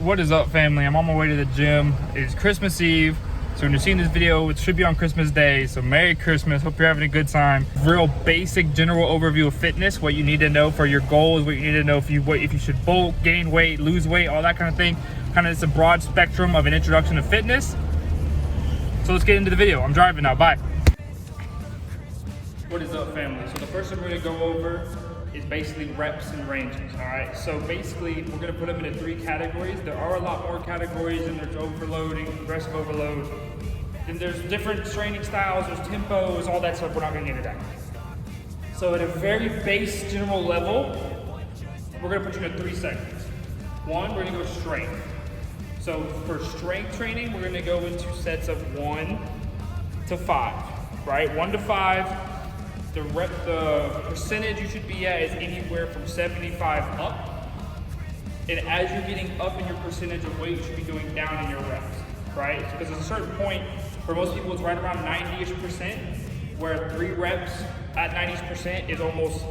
What is up, family? I'm on my way to the gym. It's Christmas Eve, so when you're seeing this video, it should be on Christmas Day. So Merry Christmas. Hope you're having a good time. Real basic general overview of fitness, what you need to know for your goals, what you need to know if you should bulk, gain weight, lose weight, all that kind of thing. Kind of it's a broad spectrum of an introduction to fitness. So let's get into the video. I'm driving now. Bye. What is up, family? So the first thing we're going to go over is basically reps and ranges. All right, so basically we're going to put them into 3 categories. There are a lot more categories, and there's overloading, progressive overload, then there's different training styles, there's tempos, all that stuff. We're not going to get into that. So at a very base general level, we're going to put you into 3 segments. One, we're going to go strength. So for strength training, we're going to go into sets of 1 to 5, right? 1 to 5. The percentage you should be at is anywhere from 75 up. And as you're getting up in your percentage of weight, you should be going down in your reps, right? Because at a certain point, for most people, it's right around 90-ish%, where 3 reps at 90% is almost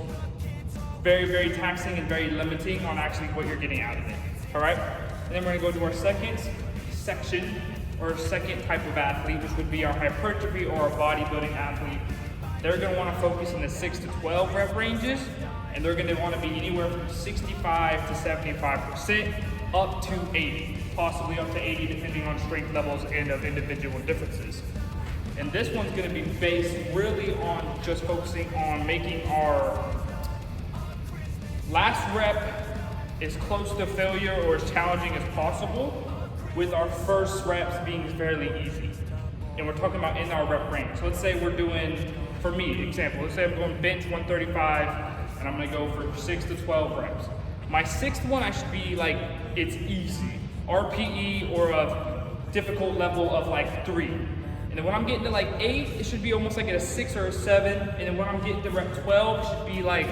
very, very taxing and very limiting on actually what you're getting out of it, all right? And then we're gonna go to our second section, or second type of athlete, which would be our hypertrophy or our bodybuilding athlete. They're going to want to focus in the 6 to 12 rep ranges, and they're going to want to be anywhere from 65 to 75% up to 80, possibly up to 80 depending on strength levels and of individual differences. And this one's going to be based really on just focusing on making our last rep as close to failure or as challenging as possible, with our first reps being fairly easy. And we're talking about in our rep range. So let's say we're doing, for me, example, let's say I'm going bench 135 and I'm gonna go for 6 to 12 reps. My 6th one, I should be like, it's easy. RPE or a difficult level of like 3. And then when I'm getting to like 8, it should be almost like at a 6 or a 7. And then when I'm getting to rep 12, it should be like,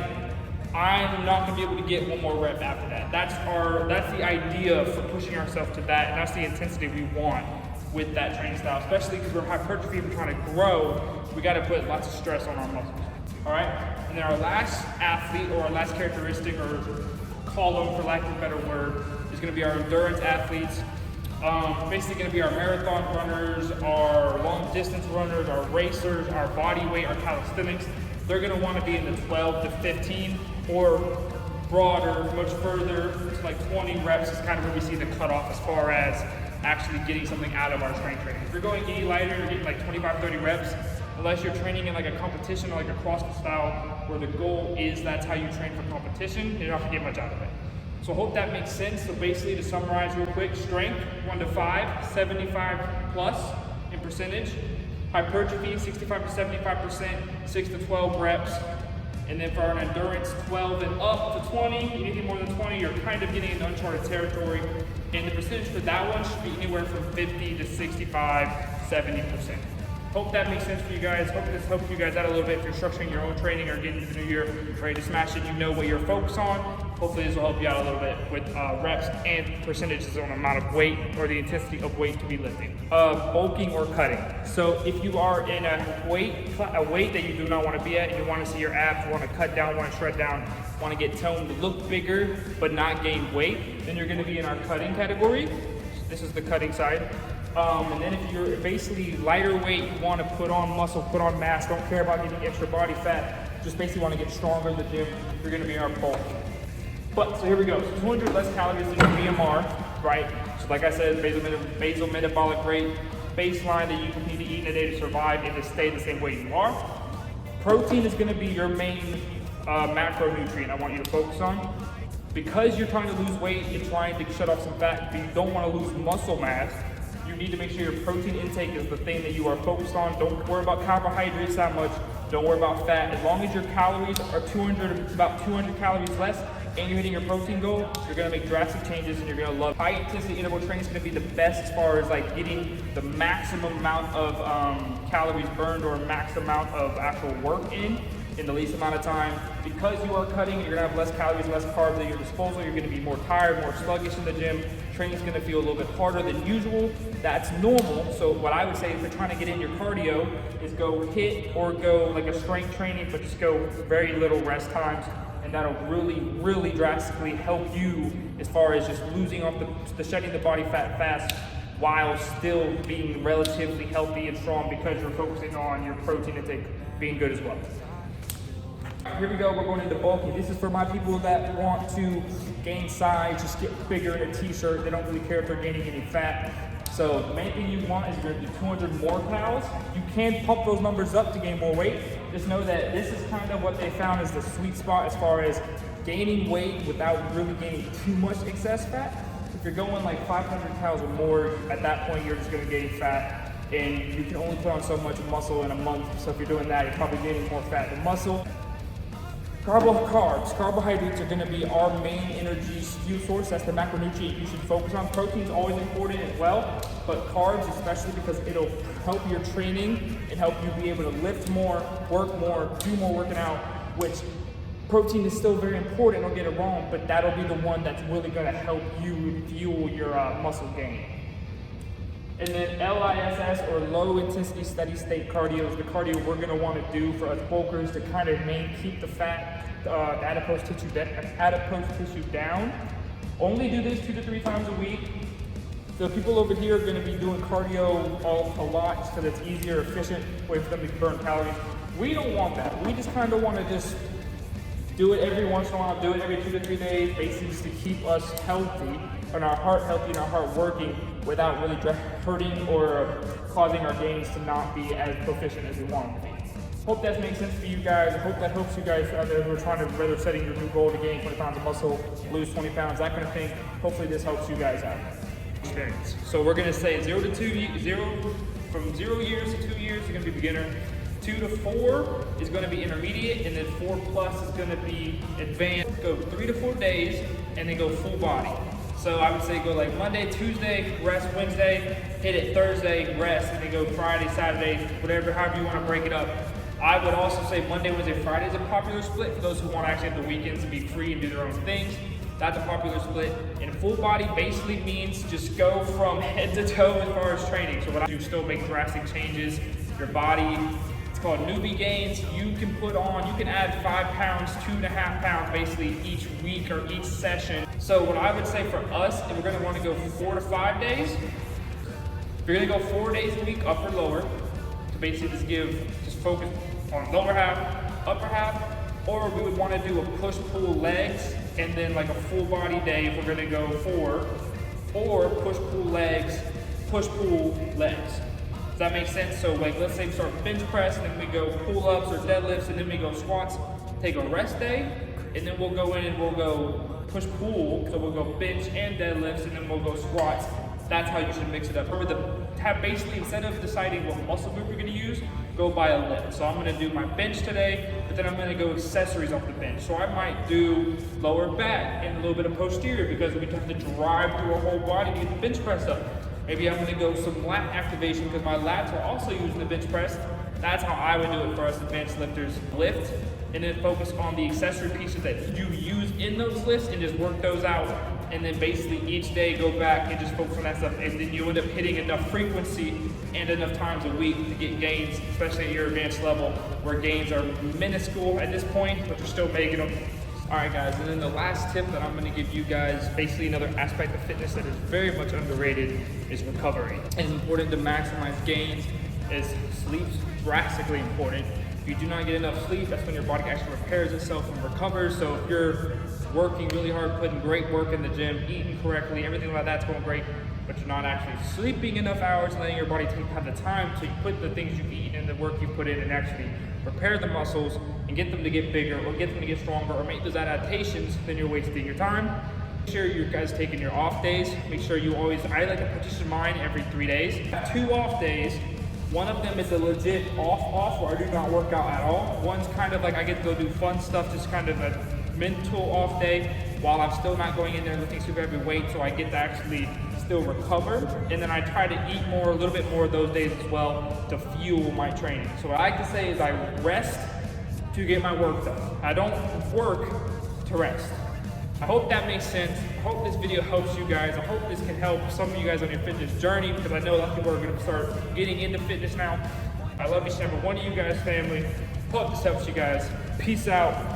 I'm not gonna be able to get one more rep after that. That's the idea for pushing ourselves to that, and that's the intensity we want with that training style, especially because we're hypertrophy, we're trying to grow, we gotta put lots of stress on our muscles, all right? And then our last athlete, or our last characteristic, or column, for lack of a better word, is gonna be our endurance athletes. Basically gonna be our marathon runners, our long distance runners, our racers, our body weight, our calisthenics. They're gonna wanna be in the 12 to 15, or broader, much further, it's like 20 reps is kind of where we see the cutoff as far as actually getting something out of our strength training. If you're going any lighter, you're getting like 25, 30 reps, unless you're training in like a competition or like a CrossFit style where the goal is that's how you train for competition, you're not gonna get much out of it. So I hope that makes sense. So basically, to summarize real quick, strength 1 to 5, 75 plus in percentage. Hypertrophy 65 to 75%, 6 to 12 reps. And then for our endurance, 12 and up to 20, anything more than 20, you're kind of getting into uncharted territory. And the percentage for that one should be anywhere from 50 to 65, 70%. Hope that makes sense for you guys. Hope this helps you guys out a little bit if you're structuring your own training or getting into the new year ready to smash it. You know what you're focused on. Hopefully this will help you out a little bit with reps and percentages on amount of weight or the intensity of weight to be lifting. Bulking or cutting. So if you are in a weight that you do not want to be at, and you want to see your abs, want to cut down, want to shred down, want to get toned to look bigger but not gain weight, then you're going to be in our cutting category. This is the cutting side. And then if you're basically lighter weight, you want to put on muscle, put on mass, don't care about getting extra body fat, just basically want to get stronger in the gym, you're going to be in our bulk. But, so here we go, so 200 less calories than your BMR, right? So like I said, basal metabolic rate, baseline that you need to eat in a day to survive and to stay the same way you are. Protein is going to be your main macronutrient I want you to focus on. Because you're trying to lose weight and trying to shut off some fat, but you don't want to lose muscle mass, you need to make sure your protein intake is the thing that you are focused on. Don't worry about carbohydrates that much. Don't worry about fat. As long as your calories are about 200 calories less, and you're hitting your protein goal, you're gonna make drastic changes and you're gonna love it. High intensity interval training is gonna be the best as far as like getting the maximum amount of calories burned or max amount of actual work in the least amount of time. Because you are cutting, you're gonna have less calories, less carbs at your disposal. You're gonna be more tired, more sluggish in the gym. Training's gonna feel a little bit harder than usual. That's normal. So what I would say if you're trying to get in your cardio is go hit or go like a strength training, but just go very little rest times. And that'll really drastically help you as far as just losing off the shedding the body fat fast while still being relatively healthy and strong because you're focusing on your protein intake being good as well. Here we go, we're going into bulky. This is for my people that want to gain size, just get bigger in a t-shirt. They don't really care if they're gaining any fat. So the main thing you want is you're gonna do 200 more calories. You can pump those numbers up to gain more weight. Just know that this is kind of what they found is the sweet spot as far as gaining weight without really gaining too much excess fat. If you're going like 500 calories or more, at that point you're just gonna gain fat, and you can only put on so much muscle in a month. So if you're doing that, you're probably gaining more fat than muscle. Carbohydrates are gonna be our main energy fuel source. That's the macronutrient you should focus on. Protein is always important as well, but carbs especially because it'll help your training and help you be able to lift more, work more, do more working out, which protein is still very important, don't get it wrong, but that'll be the one that's really gonna help you fuel your muscle gain. And then LISS, or low intensity steady state cardio, is the cardio we're gonna wanna do for us bulkers to kind of keep the fat, adipose tissue down. Only do this 2 to 3 times a week. The people over here are gonna be doing cardio a lot just because it's easier, efficient way for them to burn calories. We don't want that. We just kind of wanna just do it every once in a while, do it every 2 to 3 days, basically just to keep us healthy and our heart healthy and our heart working without really hurting or causing our gains to not be as proficient as we want them to be. Hope that makes sense for you guys. I hope that helps you guys out there who are trying to, whether setting your new goal to gain 20 pounds of muscle, lose 20 pounds, that kind of thing. Hopefully this helps you guys out. So we're gonna say from 0 years to 2 years is gonna be beginner. 2 to 4 is going to be intermediate, and then 4+ is going to be advanced. Go 3 to 4 days, and then go full body. So I would say go like Monday, Tuesday, rest Wednesday, hit it Thursday, rest, and then go Friday, Saturday, whatever, however you want to break it up. I would also say Monday, Wednesday, Friday is a popular split for those who want to actually have the weekends to be free and do their own things. That's a popular split. And full body basically means just go from head to toe as far as training. So what I do, still make drastic changes. Your body, it's called newbie gains. You can add 5 pounds, 2.5 pounds basically each week or each session. So what I would say for us, if we're gonna wanna go 4 to 5 days, if you're gonna go 4 days a week, up or lower, to basically just focus on lower half, upper half, or we would wanna do a push-pull legs and then like a full body day if we're gonna go 4, or push-pull legs, push-pull legs. Does that make sense? So like, let's say we start bench press, and then we go pull-ups or deadlifts, and then we go squats, take a rest day, and then we'll go in and we'll go push-pull, so we'll go bench and deadlifts, and then we'll go squats. That's how you should mix it up. Basically, instead of deciding what muscle group you're gonna use, go by a lift. So I'm gonna do my bench today, but then I'm gonna go accessories off the bench. So I might do lower back and a little bit of posterior because we have to drive through our whole body to get the bench press up. Maybe I'm gonna go some lat activation because my lats are also using the bench press. That's how I would do it for us advanced lifters. Lift, and then focus on the accessory pieces that you use in those lifts and just work those out. And then basically each day go back and just focus on that stuff. And then you end up hitting enough frequency and enough times a week to get gains, especially at your advanced level where gains are minuscule at this point, but you're still making them. All right guys, and then the last tip that I'm gonna give you guys, basically another aspect of fitness that is very much underrated, is recovery. It's important to maximize gains, as sleep's drastically important. If you do not get enough sleep, that's when your body actually repairs itself and recovers. So if you're working really hard, putting great work in the gym, eating correctly, everything like that's going great, but you're not actually sleeping enough hours and letting your body have the time to put the things you eat and the work you put in and actually repair the muscles and get them to get bigger or get them to get stronger or make those adaptations, then you're wasting your time. Make sure you guys taking your off days. Make sure you always, I like to partition mine every 3 days. 2 off days. One of them is a legit off where I do not work out at all. One's kind of like I get to go do fun stuff, just kind of a mental off day while I'm still not going in there lifting super heavy weight, so I get to actually still recover. And then I try to eat more, a little bit more of those days as well to fuel my training. So what I like to say is I rest to get my work done. I don't work to rest. I hope that makes sense. I hope this video helps you guys. I hope this can help some of you guys on your fitness journey, because I know a lot of people are gonna start getting into fitness now. I love each and every one of you guys, family. Hope this helps you guys. Peace out.